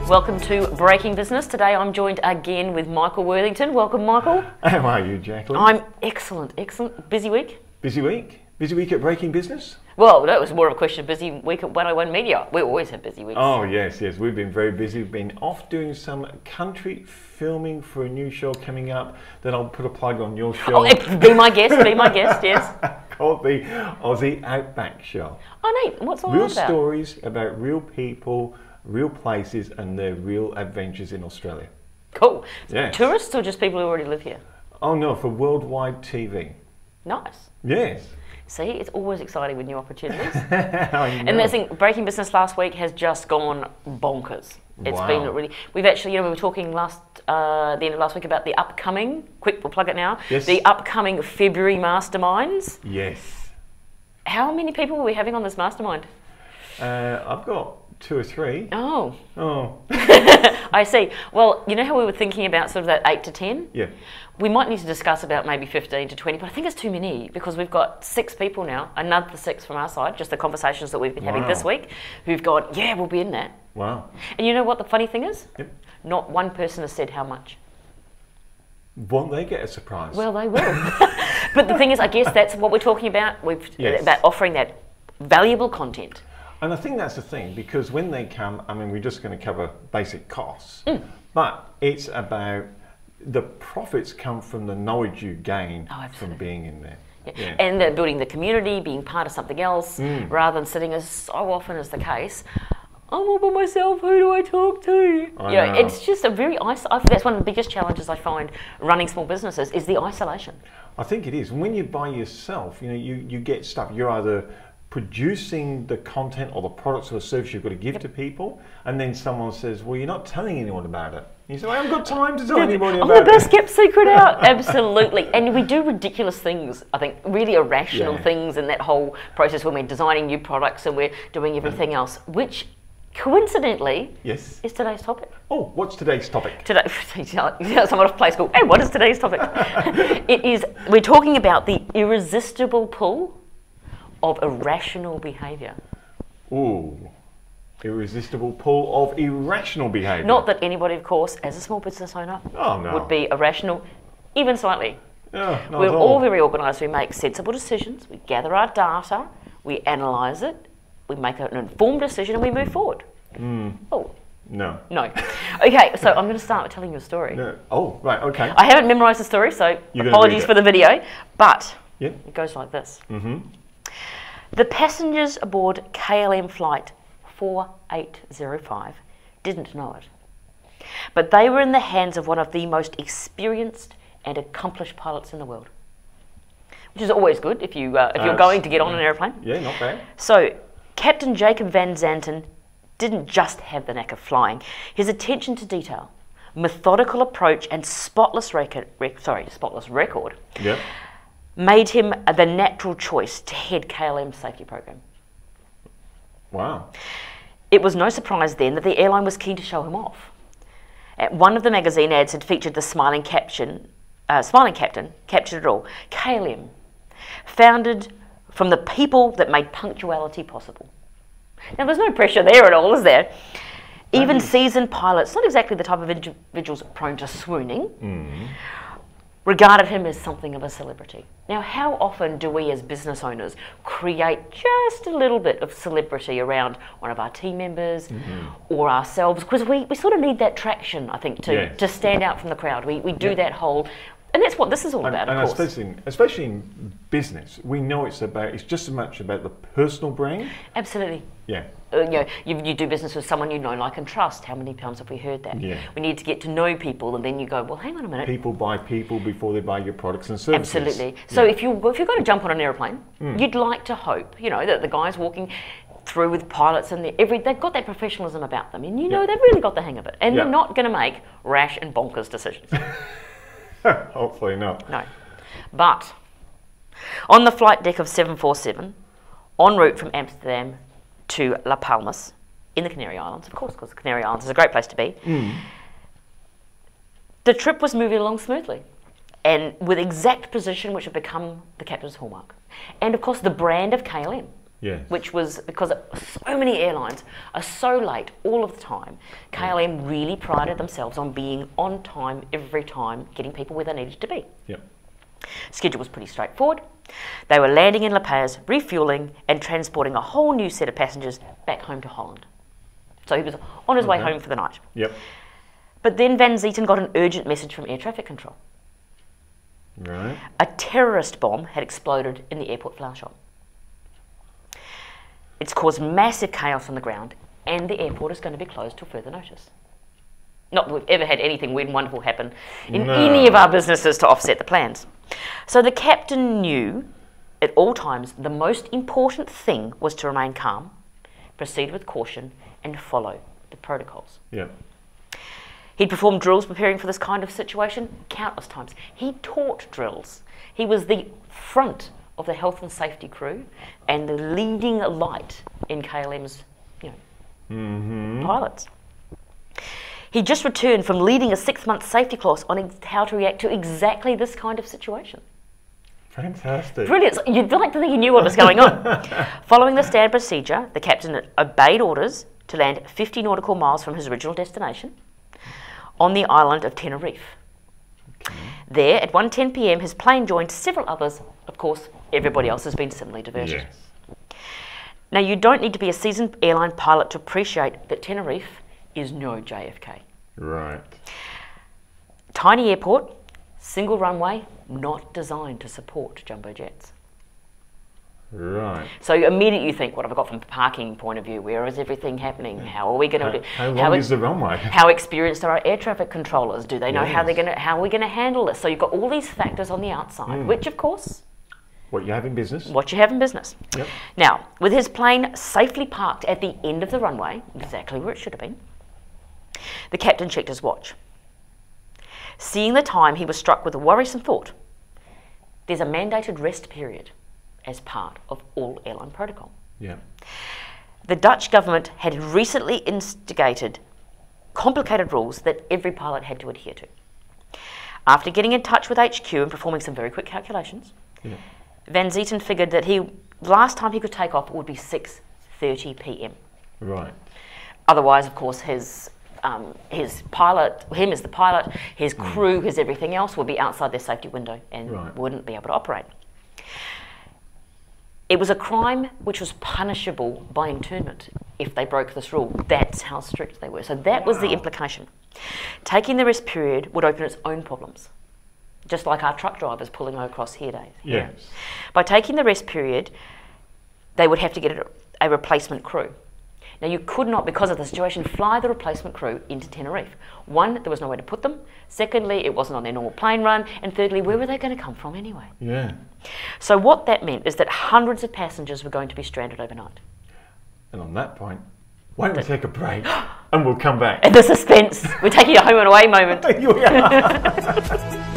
Welcome to Breaking Business. Today I'm joined again with Michael Worthington. Welcome, Michael. How are you, Jacqueline? I'm excellent. Busy week? Busy week? Busy week at Breaking Business? Well, that was more of a question. Busy week at 101 Media. We always have busy weeks. Oh, yes. We've been very busy. We've been off doing some country filming for a new show coming up. Then I'll put a plug on your show. Oh, be my guest, yes. Called the Aussie Outback Show. Oh, neat. What's all Real that about? stories about real people, real places, and their real adventures in Australia. Cool. Yes. Tourists or just people who already live here? Oh, no, for worldwide TV. Nice. Yes. See, it's always exciting with new opportunities. I know. And the thing, Breaking Business last week has just gone bonkers. It's Wow. been really. We've actually, we were talking the end of last week about the upcoming. Quick, we'll plug it now. Yes. The upcoming February masterminds. Yes. How many people are we having on this mastermind? I've got 2 or 3. Oh, Oh. I see. Well, you know how we were thinking about sort of that 8 to 10? Yeah. We might need to discuss about maybe 15 to 20, but I think it's too many because we've got 6 people now, another 6 from our side, just the conversations that we've been having this week, who've gone, yeah, we'll be in that. Wow. And you know what the funny thing is? Yep. Not one person has said how much. Won't they get a surprise? Well, they will. But the thing is, I guess that's what we're talking about. Yes. About offering that valuable content. And I think that's the thing, because when they come, I mean, we're just going to cover basic costs, but it's about the profits come from the knowledge you gain from being in there. Yeah. And building the community, being part of something else, rather than sitting, as so often is the case, I'm all by myself, who do I talk to? I know. It's just a very that's one of the biggest challenges I find running small businesses is the isolation. I think it is. And when you're by yourself, you get stuff. You're either producing the content or the products or the service you've got to give to people, and then someone says, well, you're not telling anyone about it. And you say, well, I haven't got time to tell anybody about it. I'm the best kept secret out. Absolutely. And we do ridiculous things, I think, really irrational things in that whole process when we're designing new products and we're doing everything else, which coincidentally is today's topic. Oh, what's today's topic? Today, someone off play school, hey, what is today's topic? We're talking about the irresistible pull of irrational behaviour. Ooh, irresistible pull of irrational behaviour. Not that anybody, of course, as a small business owner, would be irrational, even slightly. Not We're at all very organised. We make sensible decisions. We gather our data. We analyse it. We make an informed decision, and we move forward. Oh. No. Okay, so I'm going to start with telling you a story. No. Oh, right, okay. I haven't memorised the story, so apologies for the video, but it goes like this. The passengers aboard KLM flight 4805 didn't know it, but they were in the hands of one of the most experienced and accomplished pilots in the world, which is always good if you're going to get on an aeroplane. Yeah, not bad. So, Captain Jacob Van Zanten didn't just have the knack of flying. His attention to detail, methodical approach, and spotless record made him the natural choice to head KLM's safety program. Wow. It was no surprise then that the airline was keen to show him off. One of the magazine ads had featured the smiling captain, captured it all. KLM, founded from the people that made punctuality possible. Now, there's no pressure there at all, is there? Even seasoned pilots, not exactly the type of individuals prone to swooning, regarded him as something of a celebrity. Now, how often do we as business owners create just a little bit of celebrity around one of our team members or ourselves? Because we sort of need that traction, I think, to stand out from the crowd. We do that whole... And that's what this is all about, of course. Especially in business, we know it's just as much about the personal brand. Absolutely. Yeah. You do business with someone you know, like, and trust. How many times have we heard that? Yeah. We need to get to know people, and then you go, well, hang on a minute. People buy people before they buy your products and services. Absolutely. So if you're going to jump on an aeroplane, you'd like to hope, that the guys walking through with pilots and they've got that professionalism about them, and they've really got the hang of it, and they're not going to make rash and bonkers decisions. Hopefully not. No. But on the flight deck of 747, en route from Amsterdam to La Palmas, in the Canary Islands, of course, because the Canary Islands is a great place to be, the trip was moving along smoothly and with exact position which had become the captain's hallmark. And of course, the brand of KLM. Yes. which was because so many airlines are so late all of the time. KLM really prided themselves on being on time every time, getting people where they needed to be. Yep. Schedule was pretty straightforward. They were landing in La Paz, refueling, and transporting a whole new set of passengers back home to Holland. So he was on his way home for the night. Yep. But then Van Zieten got an urgent message from air traffic control. Right. A terrorist bomb had exploded in the airport flower shop. It's caused massive chaos on the ground, and the airport is going to be closed till further notice. Not that we've ever had anything weird and wonderful happen in any of our businesses to offset the plans. So the captain knew at all times the most important thing was to remain calm, proceed with caution, and follow the protocols. Yep. He'd performed drills preparing for this kind of situation countless times. He taught drills. He was the front of the health and safety crew and the leading light in KLM's pilots. He just returned from leading a 6-month safety course on how to react to exactly this kind of situation. Fantastic. Brilliant. So you'd like to think he knew what was going on. Following the standard procedure, the captain obeyed orders to land 50 nautical miles from his original destination on the island of Tenerife. Okay. There, at 1:10 p.m, his plane joined several others. Of course, everybody else has been similarly diverted. Yes. Now, you don't need to be a seasoned airline pilot to appreciate that Tenerife is no JFK. Right. Tiny airport, single runway, not designed to support jumbo jets. Right. So immediately you think, what have I got from a parking point of view? Where is everything happening? How are we going to do? How long is the runway? How experienced are our air traffic controllers? Do they know how Yes. how are we going to handle this? So you've got all these factors on the outside, which of course, What you have in business? what you have in business. Yep. Now, with his plane safely parked at the end of the runway, exactly where it should have been, the captain checked his watch. Seeing the time, he was struck with a worrisome thought. There's a mandated rest period as part of all airline protocol. Yeah. The Dutch government had recently instigated complicated rules that every pilot had to adhere to. After getting in touch with HQ and performing some very quick calculations, Yeah. Van Zieten figured that last time he could take off would be 6:30 p.m. Right. Otherwise, of course, his pilot, him as the pilot, his crew, his everything else would be outside their safety window and wouldn't be able to operate. It was a crime which was punishable by internment if they broke this rule. That's how strict they were. So that was the implication. Taking the rest period would open its own problems, just like our truck drivers pulling across here days. Yes. By taking the rest period, they would have to get a replacement crew. Now, you could not, because of the situation, fly the replacement crew into Tenerife. One, there was no way to put them. Secondly, it wasn't on their normal plane run. And thirdly, where were they going to come from anyway? Yeah. So what that meant is that hundreds of passengers were going to be stranded overnight. And on that point, why don't we take a break and we'll come back. And the suspense. We're taking a home and away moment. Yeah.